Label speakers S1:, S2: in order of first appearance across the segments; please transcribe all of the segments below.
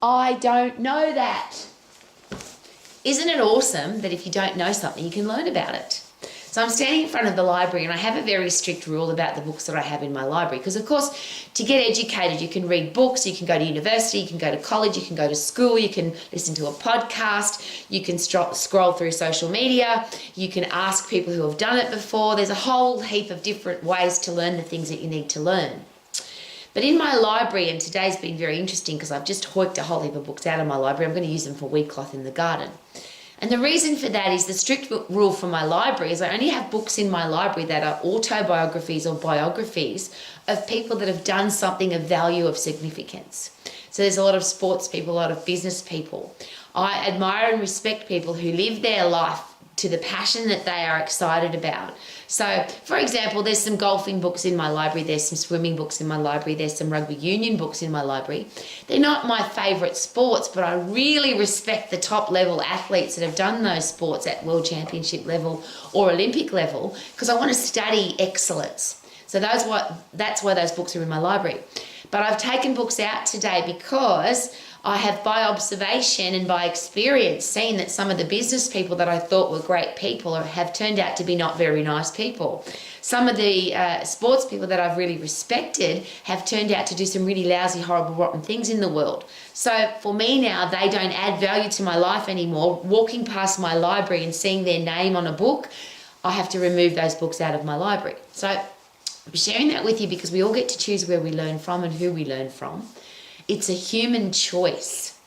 S1: I don't know that. Isn't it awesome that if you don't know something, you can learn about it? So I'm standing in front of the library and I have a very strict rule about the books that I have in my library because, of course, to get educated, you can read books, you can go to university, you can go to college, you can go to school, you can listen to a podcast, you can scroll through social media, you can ask people who have done it before. There's a whole heap of different ways to learn the things that you need to learn. But in my library, and today's been very interesting because I've just hoiked a whole heap of books out of my library. I'm going to use them for weed cloth in the garden. And the reason for that is the strict rule for my library is I only have books in my library that are autobiographies or biographies of people that have done something of value, of significance. So there's a lot of sports people, a lot of business people. I admire and respect people who live their life to the passion that they are excited about. So, for example, there's some golfing books in my library, there's some swimming books in my library, there's some rugby union books in my library. They're not my favourite sports, but I really respect the top level athletes that have done those sports at world championship level or Olympic level because I want to study excellence. So that's why those books are in my library. But I've taken books out today because I have, by observation and by experience, seen that some of the business people that I thought were great people have turned out to be not very nice people. Some of the sports people that I've really respected have turned out to do some really lousy, horrible, rotten things in the world. So for me now, they don't add value to my life anymore. Walking past my library and seeing their name on a book, I have to remove those books out of my library. So I'm sharing that with you because we all get to choose where we learn from and who we learn from. It's a human choice.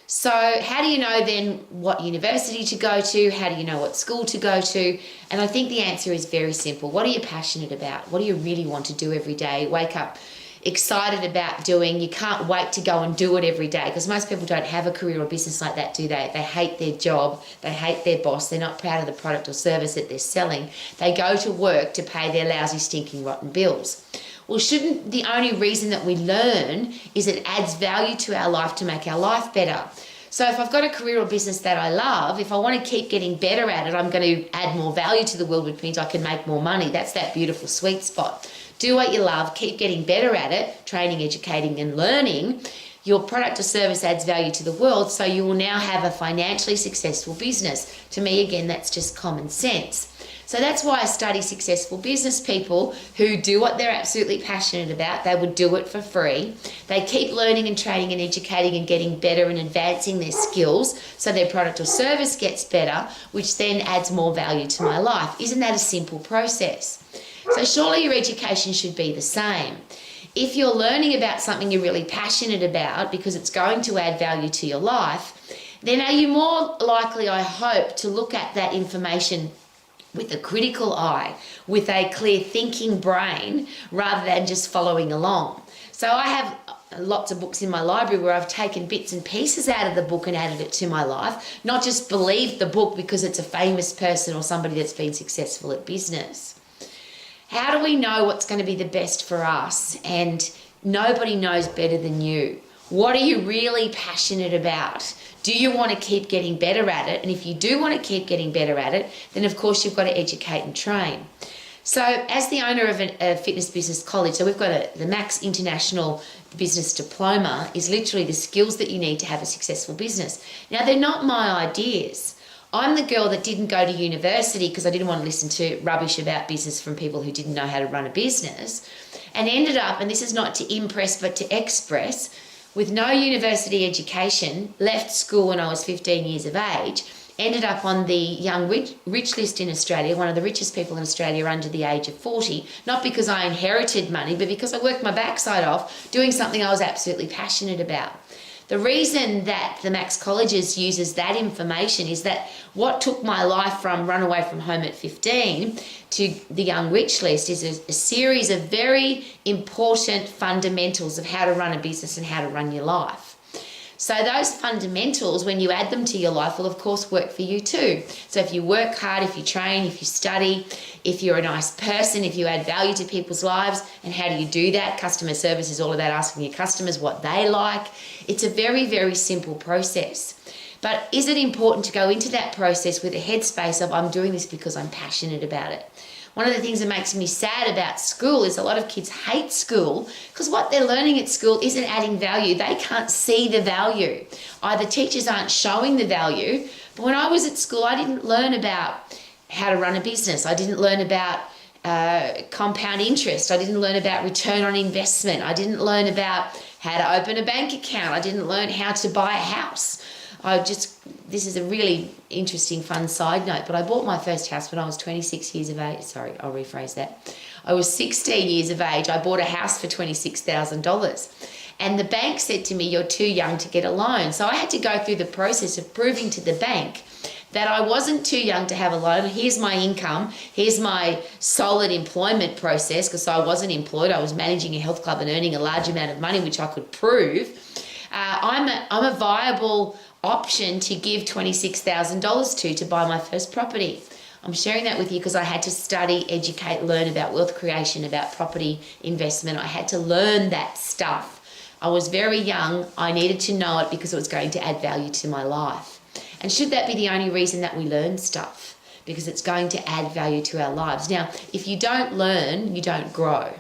S1: So how do you know then what university to go to? How do you know what school to go to? And I think the answer is very simple. What are you passionate about? What do you really want to do every day? Wake up excited about doing. You can't wait to go and do it every day because most people don't have a career or business like that, do they? They hate their job. They hate their boss. They're not proud of the product or service that they're selling. They go to work to pay their lousy, stinking, rotten bills. Well, shouldn't the only reason that we learn is it adds value to our life to make our life better? So if I've got a career or business that I love, if I want to keep getting better at it, I'm going to add more value to the world, which means I can make more money. That's that beautiful sweet spot. Do what you love, keep getting better at it, training, educating and learning. Your product or service adds value to the world, so you will now have a financially successful business. To me, again, that's just common sense. So that's why I study successful business people who do what they're absolutely passionate about. They would do it for free. They keep learning and training and educating and getting better and advancing their skills so their product or service gets better, which then adds more value to my life. Isn't that a simple process? So surely your education should be the same. If you're learning about something you're really passionate about because it's going to add value to your life, then are you more likely, I hope, to look at that information with a critical eye, with a clear thinking brain, rather than just following along. So I have lots of books in my library where I've taken bits and pieces out of the book and added it to my life, not just believed the book because it's a famous person or somebody that's been successful at business. How do we know what's going to be the best for us? And nobody knows better than you. What are you really passionate about? Do you want to keep getting better at it? And if you do want to keep getting better at it, then of course you've got to educate and train. So as the owner of a fitness business college, so we've got the Max International Business Diploma is literally the skills that you need to have a successful business. Now, they're not my ideas. I'm the girl that didn't go to university because I didn't want to listen to rubbish about business from people who didn't know how to run a business, and ended up, and this is not to impress but to express, with no university education, left school when I was 15 years of age, ended up on the Young Rich list in Australia, one of the richest people in Australia under the age of 40, not because I inherited money, but because I worked my backside off doing something I was absolutely passionate about. The reason that the Max Colleges uses that information is that what took my life from run away from home at 15 to the Young Rich list is a series of very important fundamentals of how to run a business and how to run your life. So those fundamentals, when you add them to your life, will of course work for you too. So if you work hard, if you train, if you study, if you're a nice person, if you add value to people's lives, and how do you do that? Customer service is all about asking your customers what they like. It's a very, very simple process. But is it important to go into that process with a headspace of I'm doing this because I'm passionate about it? One of the things that makes me sad about school is a lot of kids hate school because what they're learning at school isn't adding value. They can't see the value. Either teachers aren't showing the value, but when I was at school, I didn't learn about how to run a business. I didn't learn about compound interest. I didn't learn about return on investment. I didn't learn about how to open a bank account. I didn't learn how to buy a house. This is a really interesting, fun side note, but I bought my first house when I was 26 years of age. Sorry, I'll rephrase that. I was 16 years of age. I bought a house for $26,000. And the bank said to me, you're too young to get a loan. So I had to go through the process of proving to the bank that I wasn't too young to have a loan. Here's my income. Here's my solid employment process, because I wasn't employed. I was managing a health club and earning a large amount of money, which I could prove. I'm a viable option to give $26,000 to buy my first property. I'm sharing that with you because I had to study, educate, learn about wealth creation, about property investment. I had to learn that stuff. I was very young. I needed to know it because it was going to add value to my life. And should that be the only reason that we learn stuff? Because it's going to add value to our lives. Now, if you don't learn, you don't grow.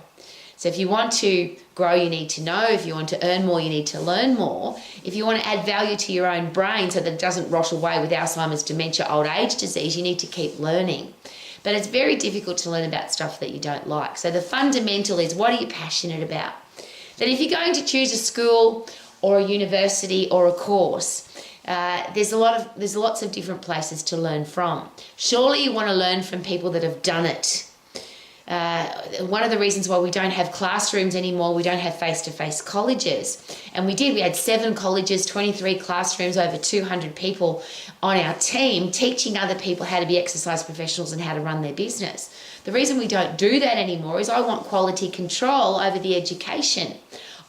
S1: So if you want to grow, you need to know. If you want to earn more, you need to learn more. If you want to add value to your own brain so that it doesn't rot away with Alzheimer's, dementia, old age disease, you need to keep learning. But it's very difficult to learn about stuff that you don't like. So the fundamental is, what are you passionate about? Then if you're going to choose a school or a university or a course, there's lots of different places to learn from. Surely you want to learn from people that have done it. One of the reasons why we don't have classrooms anymore, we don't have face-to-face colleges. And we had 7 colleges, 23 classrooms, over 200 people on our team teaching other people how to be exercise professionals and how to run their business. The reason we don't do that anymore is I want quality control over the education.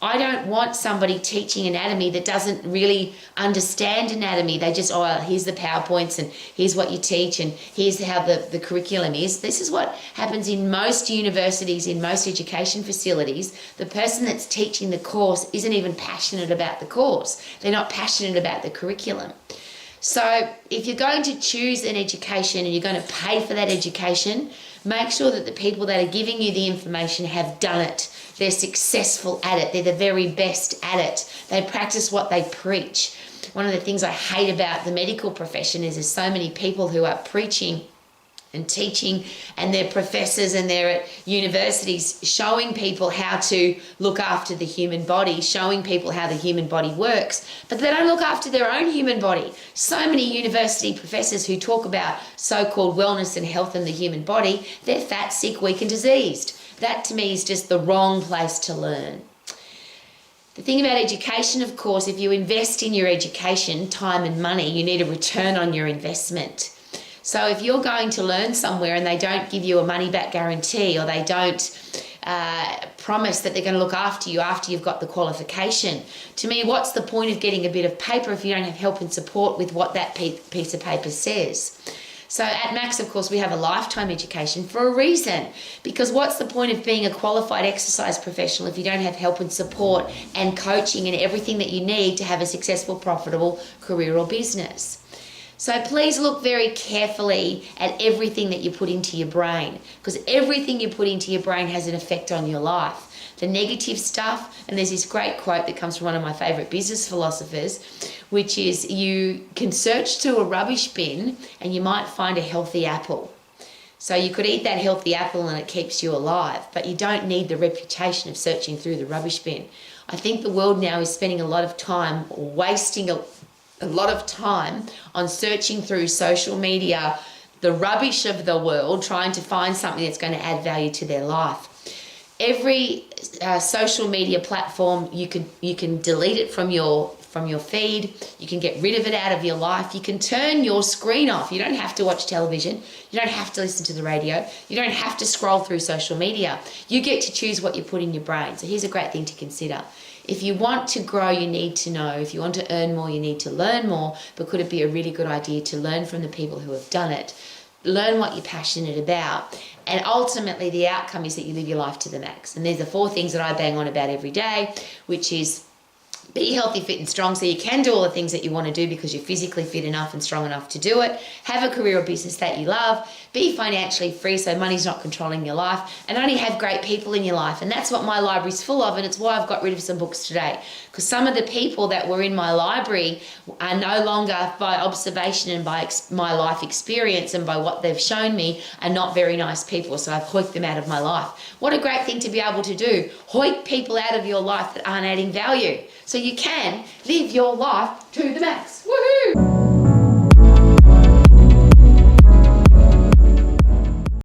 S1: I don't want somebody teaching anatomy that doesn't really understand anatomy. They just, here's the PowerPoints and here's what you teach and here's how the curriculum is. This is what happens in most universities, in most education facilities. The person that's teaching the course isn't even passionate about the course. They're not passionate about the curriculum. So if you're going to choose an education and you're going to pay for that education, make sure that the people that are giving you the information have done it. They're successful at it. They're the very best at it. They practice what they preach. One of the things I hate about the medical profession is there's so many people who are preaching and teaching, and they're professors and they're at universities showing people how to look after the human body, showing people how the human body works, but they don't look after their own human body. So many university professors who talk about so-called wellness and health in the human body, they're fat, sick, weak and diseased. That to me is just the wrong place to learn. The thing about education, of course, if you invest in your education, time and money, you need a return on your investment. So if you're going to learn somewhere and they don't give you a money-back guarantee, or they don't promise that they're going to look after you after you've got the qualification, to me, what's the point of getting a bit of paper if you don't have help and support with what that piece of paper says? So at Max, of course, we have a lifetime education for a reason, because what's the point of being a qualified exercise professional if you don't have help and support and coaching and everything that you need to have a successful, profitable career or business? So please look very carefully at everything that you put into your brain, because everything you put into your brain has an effect on your life. The negative stuff, and there's this great quote that comes from one of my favorite business philosophers, which is, you can search through a rubbish bin and you might find a healthy apple. So you could eat that healthy apple and it keeps you alive, but you don't need the reputation of searching through the rubbish bin. I think the world now is spending a lot of time, or wasting a lot of time on searching through social media, the rubbish of the world, trying to find something that's going to add value to their life. Every social media platform, you can delete it from your feed. You can get rid of it out of your life. You can turn your screen off. You don't have to watch television. You don't have to listen to the radio. You don't have to scroll through social media. You get to choose what you put in your brain. So here's a great thing to consider. If you want to grow, you need to know. If you want to earn more, you need to learn more. But could it be a really good idea to learn from the people who have done it? Learn what you're passionate about. And ultimately, the outcome is that you live your life to the max. And there's the 4 things that I bang on about every day, which is Be healthy, fit and strong so you can do all the things that you want to do because you're physically fit enough and strong enough to do it. Have a career or business that you love. Be financially free so money's not controlling your life, and only have great people in your life. And that's what my library's full of, and it's why I've got rid of some books today, because some of the people that were in my library are no longer, by observation and by my life experience and by what they've shown me, are not very nice people. So I've hoiked them out of my life. What a great thing to be able to do. Hoik people out of your life that aren't adding value, so you can live your life to the max. Woohoo!